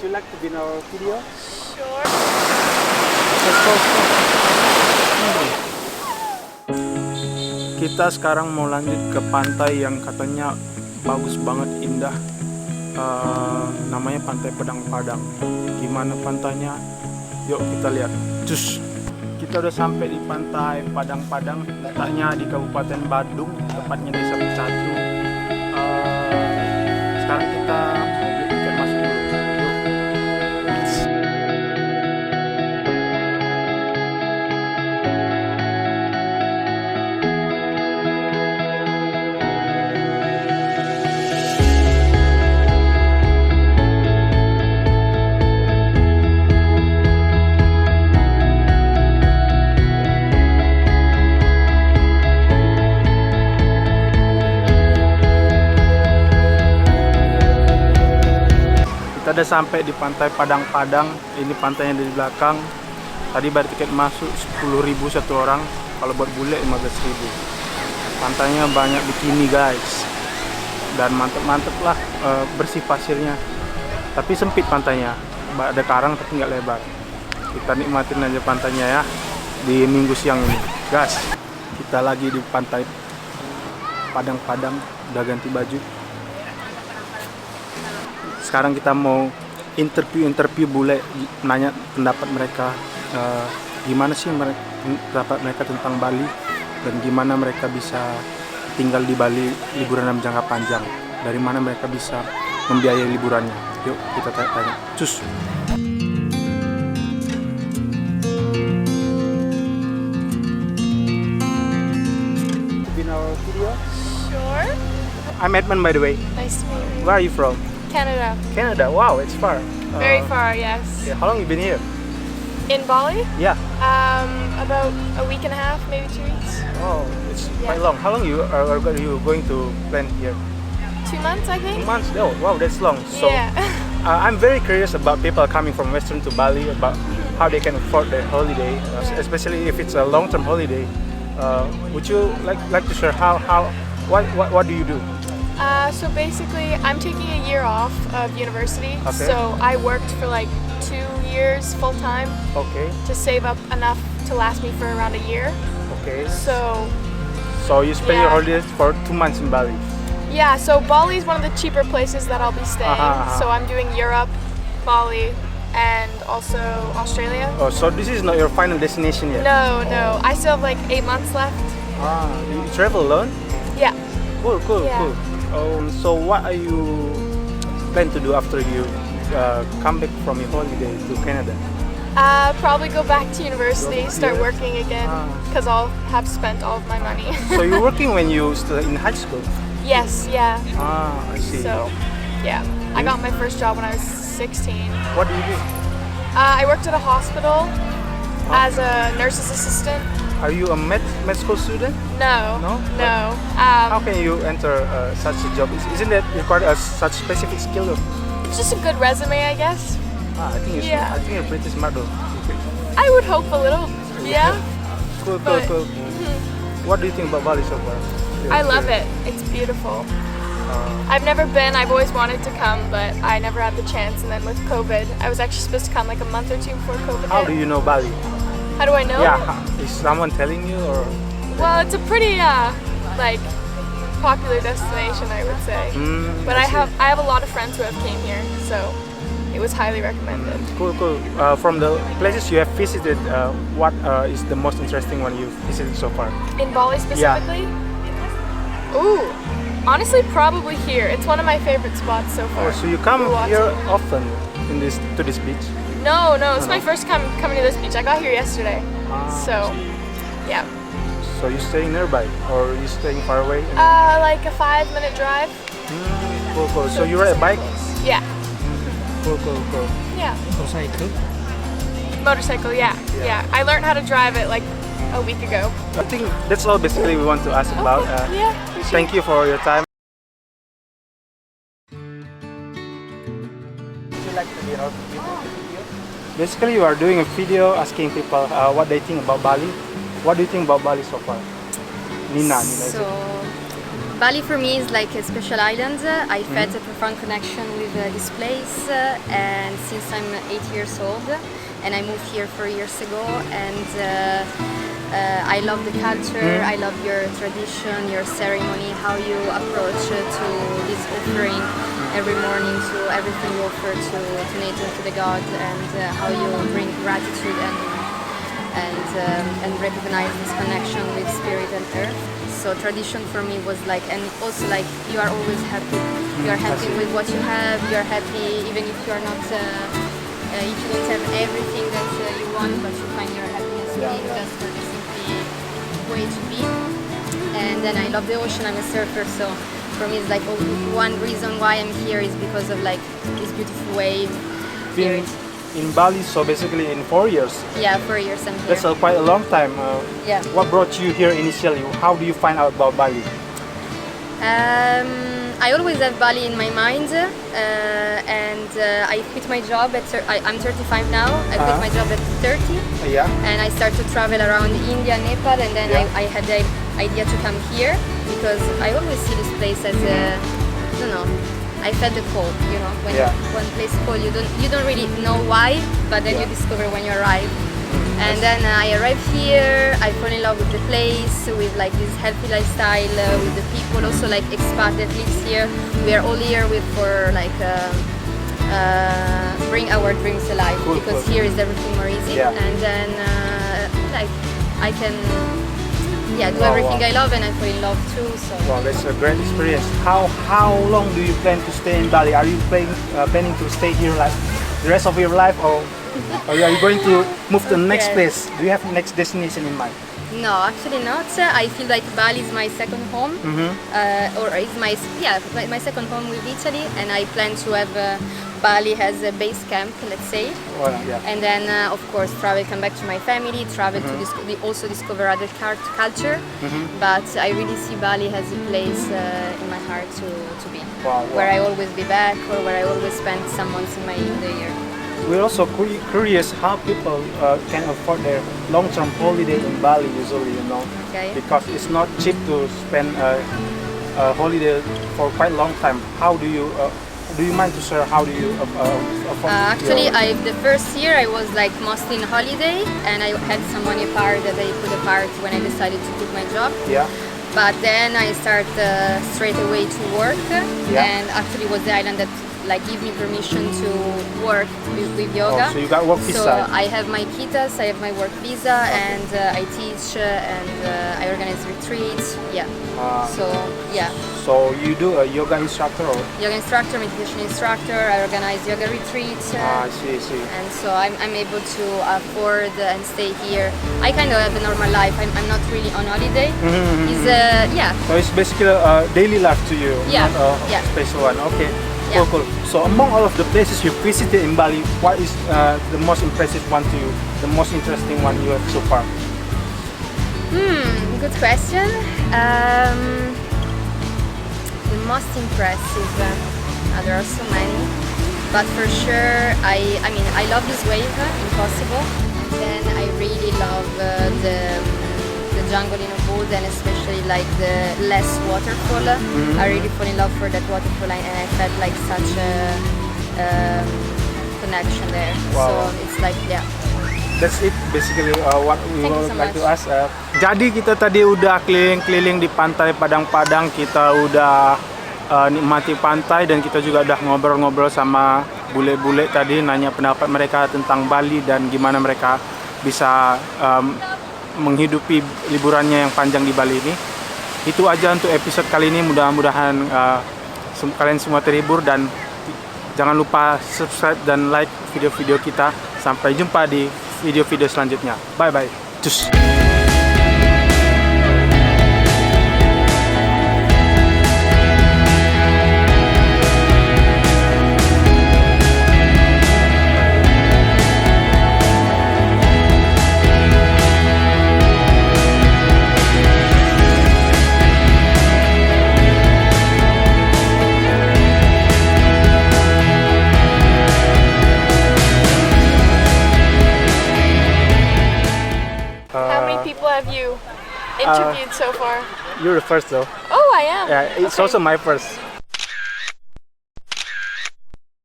you like to be in our video? Sure. Let's go. Kita sekarang mau lanjut ke pantai yang katanya bagus banget, indah. Namanya Pantai Padang-Padang. Gimana pantainya? Yuk kita lihat. Cus. Kita udah sampai di Pantai Padang-Padang, letaknya di Kabupaten Badung, tepatnya Desa Pecatu. Sekarang kita mau beli tiket masuk dulu. Yuk. Kita udah sampai di Pantai Padang-Padang. Ini pantainya di belakang. Tadi bayar tiket masuk 10.000 satu orang. Kalau buat bule 15.000. Pantainya banyak bikini guys. Dan mantep-mantep lah, bersih pasirnya. Tapi sempit pantainya. Ada karang tapi nggak lebar. Kita nikmatin aja pantainya ya di minggu siang ini. Gas. Kita lagi di Pantai Padang-Padang. Udah ganti baju. Sekarang kita mau interview bule, nanya pendapat mereka, gimana sih pendapat mereka tentang Bali dan gimana mereka bisa tinggal di Bali liburan dalam jangka panjang, dari mana mereka bisa membiayai liburannya. Yuk kita tanya. Cus. In our video? Sure. I'm Edmund, by the way. Nice to meet you. Where are you from? Canada. Canada. Wow, it's far. Very far, yes. Yeah, how long you been here? In Bali? Yeah. About a week and a half, maybe 2 weeks. Oh, it's Yeah. quite long. How long you are going to plan here? 2 months, I 2 think. months. Oh, wow, that's long. So, Yeah. I'm very curious about people coming from Western to Bali, about how they can afford their holiday, especially if it's a long-term holiday. Would you like to share what do you do? So basically, I'm taking a year off of university. Okay. So I worked for like 2 years full time Okay. to save up enough to last me for around a year. Okay. So So you spend your Yeah. holidays for 2 months in Bali. yeah, so Bali is one of the cheaper places that I'll be staying. So I'm doing Europe, Bali, and also Australia. Oh, so this is not your final destination yet? No, I still have like 8 months left. You travel alone? Yeah. Cool. Yeah. So what are you plan to do after you come back from your holiday to Canada? Probably go back to university, start Yes. working again, because I'll have spent all of my money. So you're working when you still in high school? Yes, yeah. I see. So, yeah. I got my first job when I was 16. What do you do? I worked at a hospital as a nurse's assistant. Are you a med school student? No. No? How can you enter such a job? Isn't that required such specific skill? It's just a good resume, I guess. I think Yeah. I think you're pretty smart though. I would hope a little. Yeah. Cool. But- What do you think about Bali so far? I love it. It's beautiful. I've never been. I've always wanted to come, but I never had the chance. And then with COVID, I was actually supposed to come like a month or two before COVID How hit. do you know Bali? How do I know? Yeah, is someone telling you or? Well, it's a pretty like popular destination, I would say. But I see. have a lot of friends who have came here, so it was highly recommended. Cool. From the places you have visited, what is the most interesting one you've visited so far? In Bali specifically? Ooh, honestly, probably here. It's one of my favorite spots so far. So you come Uluwatu. here often to this beach? No, it's my first time coming to this beach. I got here yesterday. So, yeah. So you staying nearby or you staying far away? Like a 5-minute drive. Cool. So you ride a bike? Yeah. Cool. Yeah. Motorcycle? Motorcycle, yeah. I learned how to drive it like a week ago. I think that's all basically we want to ask about. Yeah. Thank you for your time. Would you like to be our video? Basically, you are doing a video asking people what they think about Bali. What do you think about Bali so far? Nina. So Bali for me is like a special island. I felt a profound connection with this place, and since I'm 8 years old, and I moved here 4 years ago, and I love the culture, I love your tradition, your ceremony, how you approach to this offering every morning, to everything you offer to nature, to the God, and how you bring gratitude and recognize this connection with spirit and earth. So tradition for me was like, and also like you are always happy. You are happy with what you have. You are happy even if you are not, if you don't have everything that you want, but you find your happiness in just for the simply way to be. And then I love the ocean. I'm a surfer, so for me it's like one reason why I'm here is because of like this beautiful wave. Here. In Bali, so basically in 4 years. Yeah, 4 years I'm here. That's quite a long time. Yeah. What brought you here initially? How do you find out about Bali? I always have Bali in my mind, and I quit my job I'm 35 now. I quit my job at 30, and I started to travel around India, Nepal, and then I had the idea to come here because I always see this place as a, I don't know, I felt the call, you know, when one place call you don't really know why, but then you discover when you arrive. And then I arrived here, I fall in love with the place, with like this healthy lifestyle, with the people, also like expat that lives here. We are all here for like bring our dreams alive, because here is everything more easy. And then like I can do everything I love, and I fall in love too. So wow, that's a great experience. How long do you plan to stay in Bali? Are you planning to stay here like the rest of your life, or are you going to move to the next place? Do you have next destination in mind? No, actually not. I feel like Bali is my second home, or is my second home with Italy, and I plan to have Bali as a base camp, let's say. And then of course travel, come back to my family, travel to also discover other culture. But I really see Bali as a place in my heart to be, where I always be back, or where I always spend some months in the year. We're also curious how people can afford their long-term holiday in Bali usually, you know, because it's not cheap to spend a holiday for quite a long time. How do you mind to share how do you afford? Actually, the first year I was like mostly in holiday, and I had some money apart that I put apart when I decided to quit my job. But then I started straight away to work, and actually it was the island that like give me permission to work with yoga. So you got work visa. So I have my kitas, I have my work visa, and I teach and I organize retreats. So you do a yoga instructor, or? Yoga instructor, meditation instructor. I organize yoga retreats. I see. And so I'm able to afford and stay here. I kind of have a normal life. I'm not really on holiday. So it's basically a daily life to you, not a special one. Okay. Cool. So among all of the places you visited in Bali, what is the most impressive one to you? The most interesting one you have so far? Good question. The most impressive, there are so many, but for sure I love this wave, Impossible. Then I really love the jungle in Ubud, and especially like the less waterfall. I really fall in love for that waterfall, and I felt like such a connection there. So it's like That's it basically what we Thank you would so like much. to ask. Jadi kita tadi udah keliling-keliling di pantai Padang-Padang, kita udah nikmati pantai, dan kita juga udah ngobrol-ngobrol sama bule-bule tadi, nanya pendapat mereka tentang Bali dan gimana mereka bisa menghidupi liburannya yang panjang di Bali ini. Itu aja untuk episode kali ini. Mudah-mudahan kalian semua terhibur, dan jangan lupa subscribe dan like video-video kita. Sampai jumpa di video-video selanjutnya. Bye bye. Cus. How many people have you interviewed so far? You're the first though. Oh, I I am. Yeah, it's Okay. also my first.